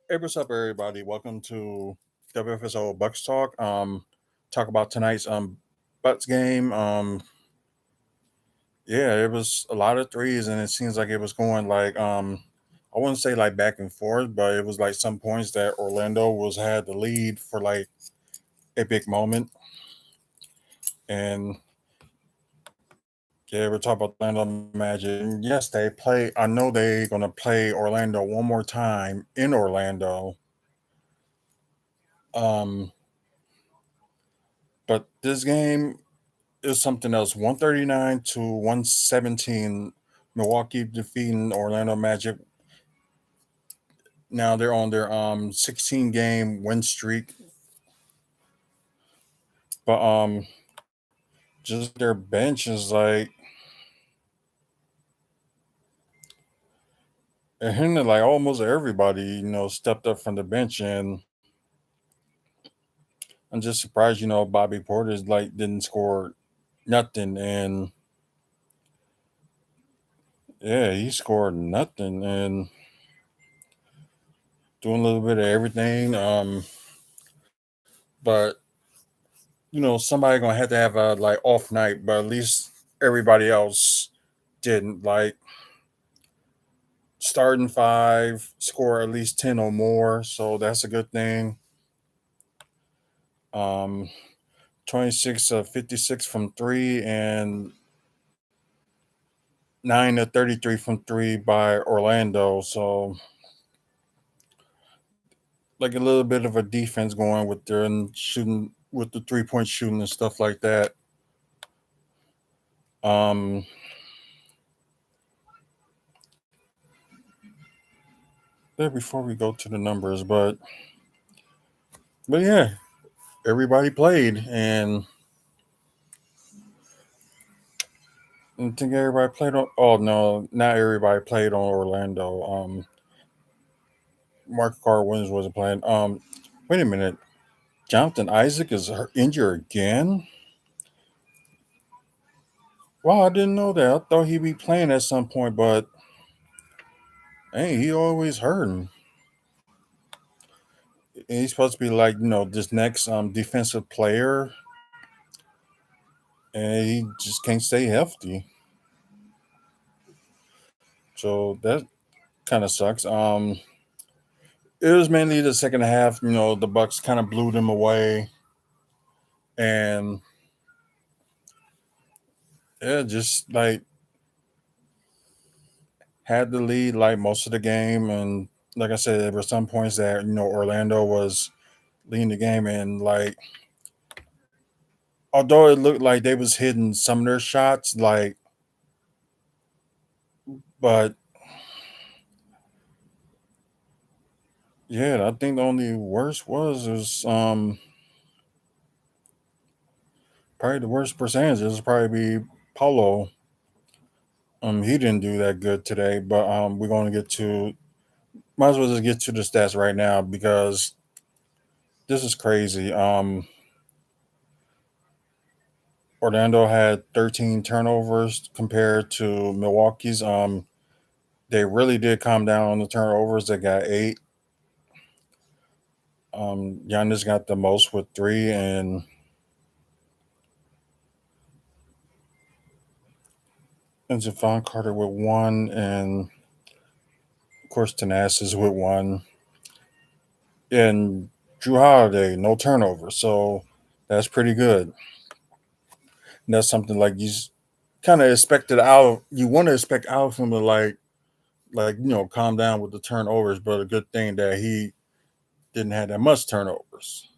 Hey, what's up, everybody? Welcome to WFSO Bucks Talk. Talk about tonight's Bucks game. Yeah, it was a lot of threes, and it seems like it was going like I wouldn't say like back and forth, but it was like some points that Orlando was had the lead for like a big moment, and yeah, we're talking about the Orlando Magic. And yes, they play. I know they're gonna play Orlando one more time in Orlando. Um, but this game is something else. 139 to 117. Milwaukee defeating Orlando Magic. Now they're on their 16 game win streak. But just their bench is like it hinted like almost everybody, stepped up from the bench, and I'm just surprised, Bobby Porter's like didn't score nothing, and yeah, he scored nothing and doing a little bit of everything. But somebody gonna have a like off night, but at least everybody else didn't. Like starting five, score at least 10 or more, so that's a good thing. Um, 26 of 56 from three and 9 of 33 from three by Orlando. So like a little bit of a defense going with their and shooting with the 3-point shooting and stuff like that. Um, there before we go to the numbers, but yeah, everybody played, and I think everybody played on. Oh no, not everybody played on Orlando. Mark Carr Williams wasn't playing. Wait a minute. Jonathan Isaac is injured again. Wow, I didn't know that. I thought he'd be playing at some point, but hey, he always hurting. And he's supposed to be like this next defensive player, and he just can't stay healthy. So that kind of sucks. It was mainly the second half. The Bucks kind of blew them away, and yeah, just like had the lead like most of the game, and like I said, there were some points that Orlando was leading the game, and like although it looked like they was hitting some of their shots, like but yeah, I think the only worst was probably the worst percentage is probably be Paulo. He didn't do that good today, but we're going to get to might as well just get to the stats right now because this is crazy. Orlando had 13 turnovers compared to Milwaukee's. They really did calm down on the turnovers. They got eight. Giannis got the most with three, and Javon Carter with one, and of course Thanasis with one, and Drew Holiday no turnovers. So that's pretty good. And that's something like you kind of expected out of. You want to expect out of him to like calm down with the turnovers, but a good thing that he didn't have that much turnovers.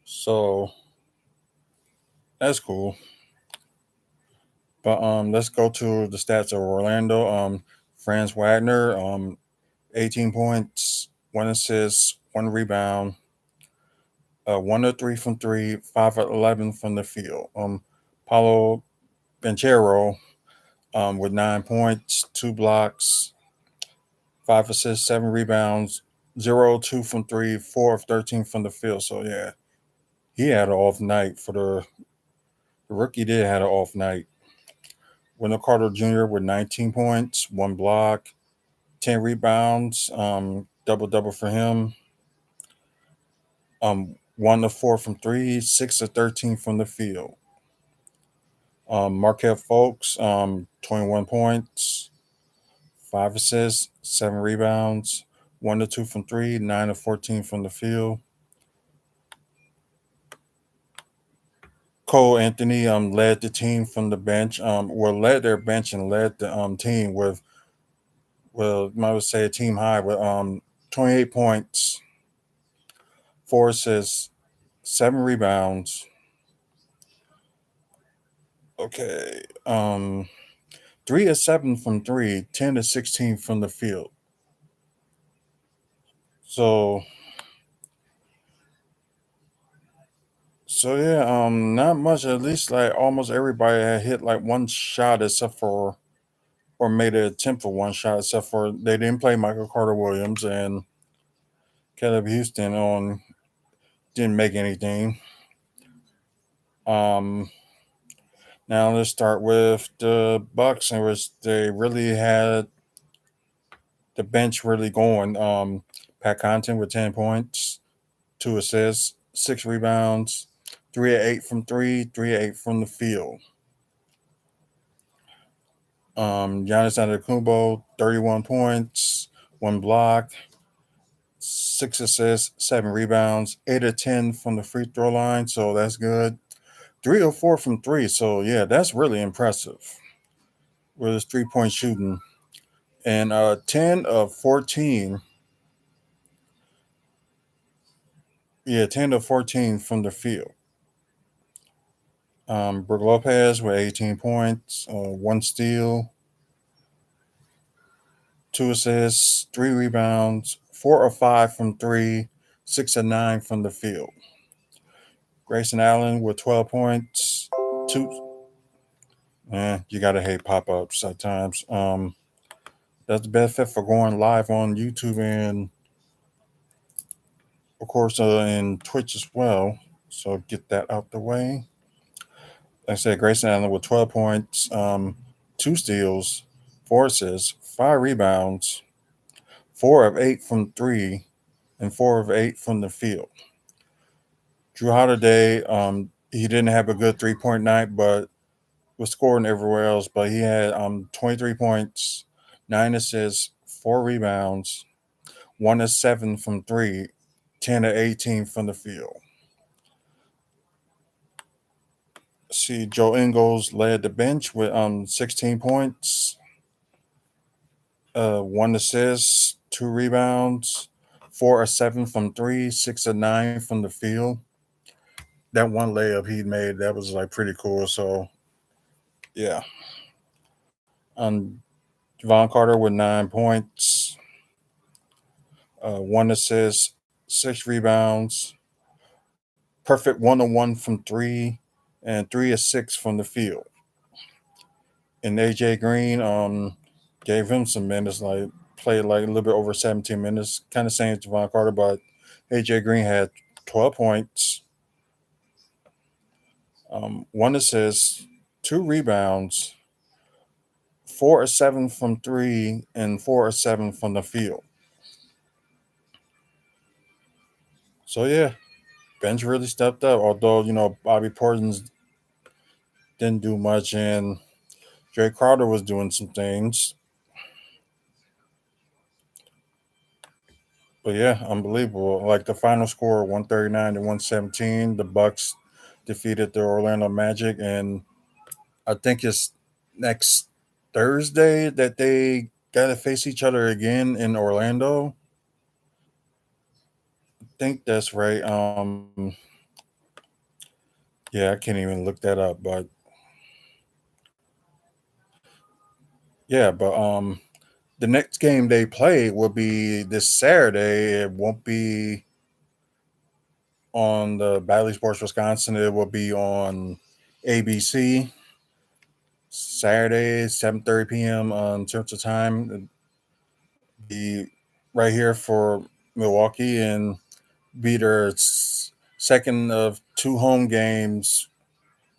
So that's cool. But let's go to the stats of Orlando. Franz Wagner, 18 points, one assist, one rebound, 1 of 3 from three, 5 of 11 from the field. Paulo Banchero with 9 points, 2 blocks, 5 assists, 7 rebounds, 0 of 2 from three, 4 of 13 from the field. So yeah, he had an off night for the rookie. Did had an off night. Wendell Carter Jr. with 19 points, 1 block, 10 rebounds, double double for him. 1 to 4 from three, 6 to 13 from the field. Marquette Folks, 21 points, 5 assists, 7 rebounds, 1 to 2 from three, 9 to 14 from the field. Cole Anthony led the team from the bench. Led their bench and led the team with, well, I would say a team high with 28 points, 4 assists, 7 rebounds. Okay, 3 of 7 from three, 10 to 16 from the field. So yeah, not much. At least like almost everybody had hit like one shot except for, or made an attempt for one shot, except for they didn't play Michael Carter Williams, and Caleb Houston didn't make anything. Now let's start with the Bucks, in which they really had the bench really going. Pat Connaughton with 10 points, 2 assists, 6 rebounds, 3 of 8 from three, 3 of 8 from the field. Giannis Antetokounmpo, 31 points, 1 block, 6 assists, 7 rebounds, 8 of 10 from the free throw line. So that's good. 3 of 4 from three. So yeah, that's really impressive with his 3-point shooting. And 10 of 14. Yeah, 10 of 14 from the field. Brook Lopez with 18 points, 1 steal, 2 assists, 3 rebounds, 4 of 5 from three, 6 of 9 from the field. Grayson Allen with 12 points, two. You gotta hate pop-ups at times. That's the benefit for going live on YouTube and, of course, in Twitch as well. So get that out the way. Like I said, Grayson Allen with 12 points, 2 steals, 4 assists, 5 rebounds, 4 of 8 from three, and 4 of 8 from the field. Drew Holiday, he didn't have a good 3-point night, but was scoring everywhere else. But he had 23 points, 9 assists, 4 rebounds, 1 of 7 from three, 10 of 18 from the field. See, Joe Ingles led the bench with 16 points, 1 assist, 2 rebounds, 4 of 7 from three, 6 of 9 from the field. That one layup he made, that was like pretty cool. So yeah. Javon Carter with 9 points, 1 assist, 6 rebounds, perfect 1-on-1 from three, and 3 of 6 from the field. And AJ Green gave him some minutes, like played like a little bit over 17 minutes, kind of same as Javon Carter, but AJ Green had 12 points, 1 assist, 2 rebounds, 4 of 7 from three, and 4 of 7 from the field. So yeah, bench really stepped up. Although Bobby Portins didn't do much, and Jay Crowder was doing some things. But yeah, unbelievable. Like the final score, 139 to 117. The Bucks defeated the Orlando Magic, and I think it's next Thursday that they gotta face each other again in Orlando. I think that's right. Yeah, I can't even look that up, but yeah, but the next game they play will be this Saturday. It won't be on the Bally Sports Wisconsin. It will be on ABC Saturday, 7:30 p.m. on Central Time. It'll be right here for Milwaukee, and be their second of 2 home games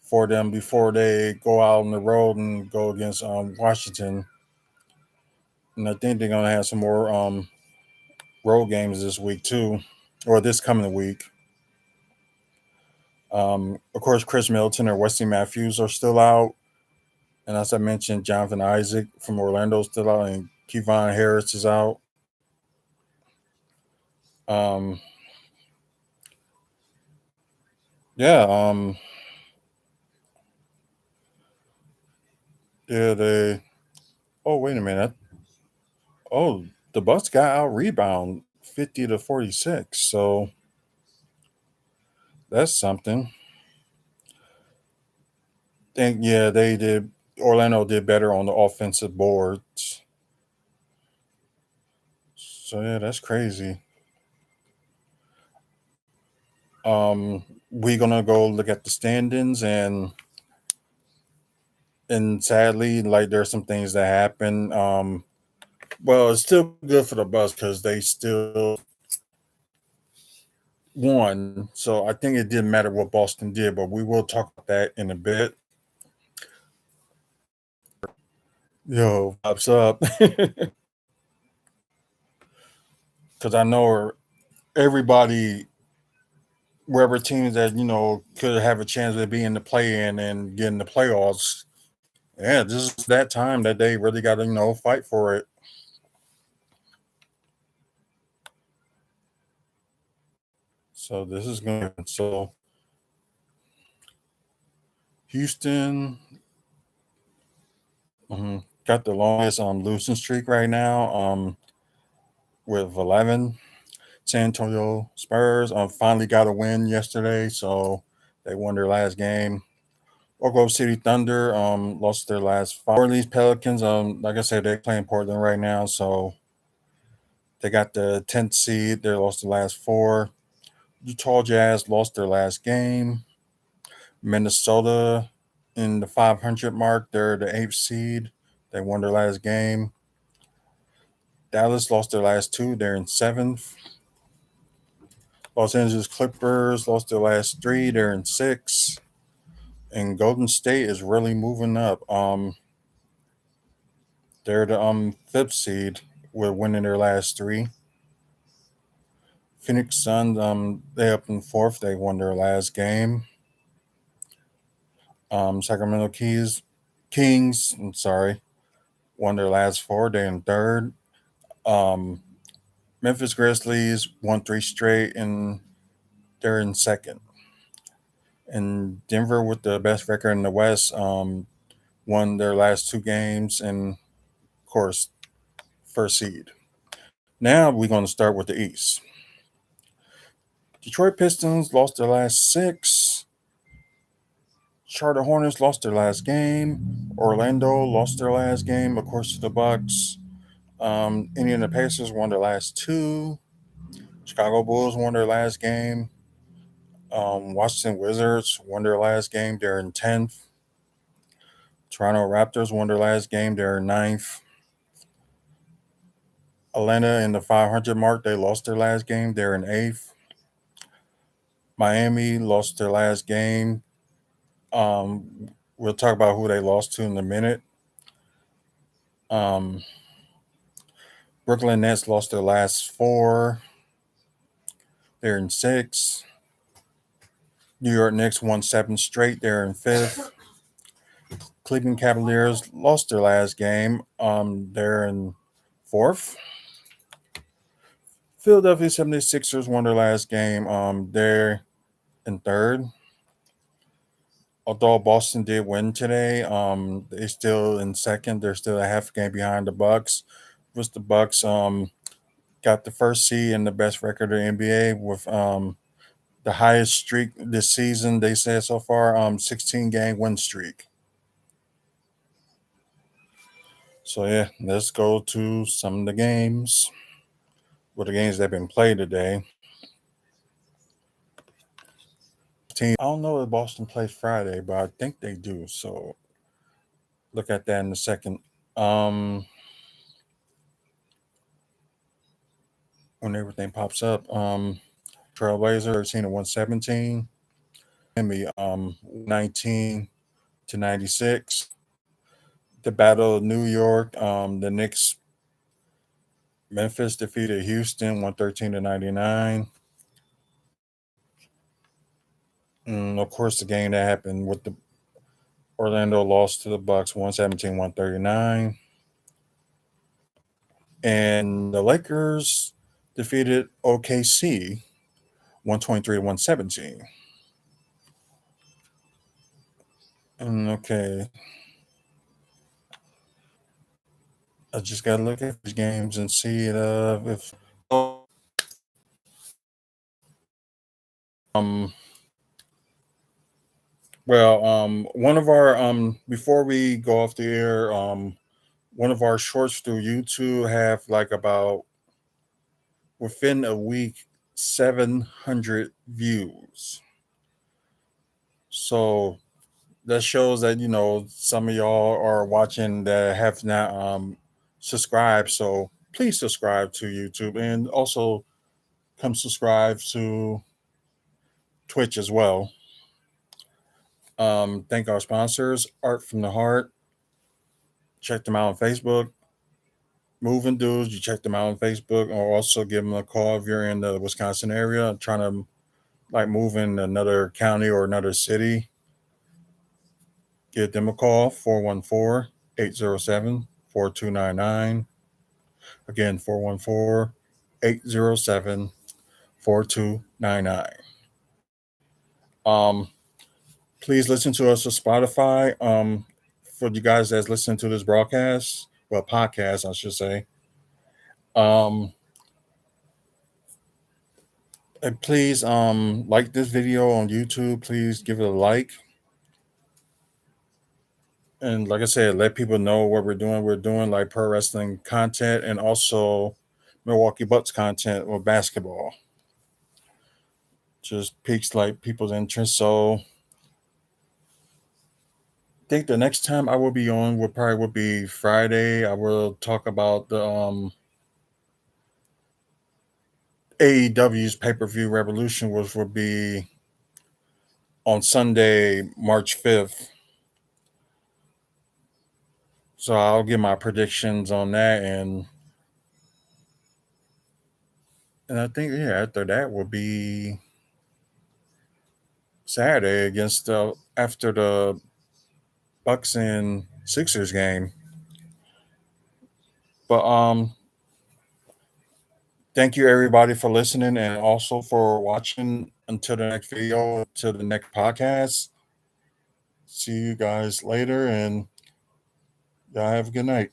for them before they go out on the road and go against Washington. And I think they're gonna have some more road games this week too, or this coming week. Of course, Chris Middleton or Wesley Matthews are still out, and as I mentioned, Jonathan Isaac from Orlando is still out, and Kevon Harris is out. Um, yeah, yeah. They. Oh, wait a minute. Oh, the Bucks got out rebound 50-46. So that's something. Think yeah, they did. Orlando did better on the offensive boards. So yeah, that's crazy. We gonna go look at the standings and sadly, like there's some things that happen. Well, it's still good for the Bucks because they still won. So I think it didn't matter what Boston did, but we will talk about that in a bit. Yo, pops up because I know everybody, wherever teams that could have a chance to be in the play-in and get in the playoffs. Yeah, this is that time that they really got to fight for it. So this is good. So Houston got the longest losing streak right now with 11. San Antonio Spurs finally got a win yesterday, so they won their last game. Oklahoma City Thunder lost their last 5. Orleans Pelicans, like I said, they're playing Portland right now, so they got the 10th seed. They lost the last 4. Utah Jazz lost their last game. Minnesota in the 500 mark. They're the 8th seed. They won their last game. Dallas lost their last 2. They're in 7th. Los Angeles Clippers lost their last 3. They're in 6th. And Golden State is really moving up. They're the 5th seed with winning their last 3. Phoenix Suns, they up in 4th. They won their last game. Sacramento Kings, I'm sorry, won their last 4. They're in 3rd. Memphis Grizzlies won 3 straight, and they're in 2nd. And Denver, with the best record in the West, won their last 2 games, and of course, 1st seed. Now we're going to start with the East. Detroit Pistons lost their last 6. Charlotte Hornets lost their last game. Orlando lost their last game, of course, to the Bucks. Indiana Pacers won their last 2. Chicago Bulls won their last game. Washington Wizards won their last game. They're in 10th. Toronto Raptors won their last game. They're in 9th. Atlanta in the 500 mark. They lost their last game. They're in 8th. Miami lost their last game. We'll talk about who they lost to in a minute. Brooklyn Nets lost their last 4. They're in 6th. New York Knicks won 7 straight. They're in 5th. Cleveland Cavaliers lost their last game. They're in 4th. Philadelphia 76ers won their last game. They're in 3rd. Although Boston did win today, they're still in 2nd. They're still a half game behind the Bucks. Was the Bucks got the 1st seed and the best record in the NBA with the highest streak this season, they said so far, 16-game win streak. So yeah, let's go to some of the games. Well, the games that have been played today. I don't know if Boston plays Friday, but I think they do. So look at that in a second. When everything pops up. Trailblazer 13-117. Miami 19-96. The Battle of New York. The Knicks Memphis defeated Houston 113-99. And of course, the game that happened with the Orlando lost to the Bucks 117-139. And the Lakers defeated OKC 123-117. And okay, I just gotta look at these games and see if um one of our before we go off the air, one of our shorts through YouTube have like about within a week 700 views. So that shows that some of y'all are watching that have not subscribed. So please subscribe to YouTube and also come subscribe to Twitch as well. Thank our sponsors, Art from the Heart. Check them out on Facebook. Moving Dudes, you check them out on Facebook, or also give them a call if you're in the Wisconsin area trying to like move in another county or another city. Give them a call, 414-807-4299. Again, 414-807-4299. Please listen to us on Spotify. For you guys that's listening to this broadcast, well, podcast, I should say. And please like this video on YouTube. Please give it a like. And like I said, let people know what we're doing. We're doing like pro wrestling content and also Milwaukee Bucks content or basketball. Just piques like people's interest. So I think the next time I will be on will be Friday. I will talk about the AEW's pay-per-view Revolution, which will be on Sunday, March 5th. So I'll give my predictions on that, and I think after that will be Saturday against after the Bucks and Sixers game. But thank you everybody for listening and also for watching. Until the next video, until the next podcast. See you guys later, and y'all have a good night.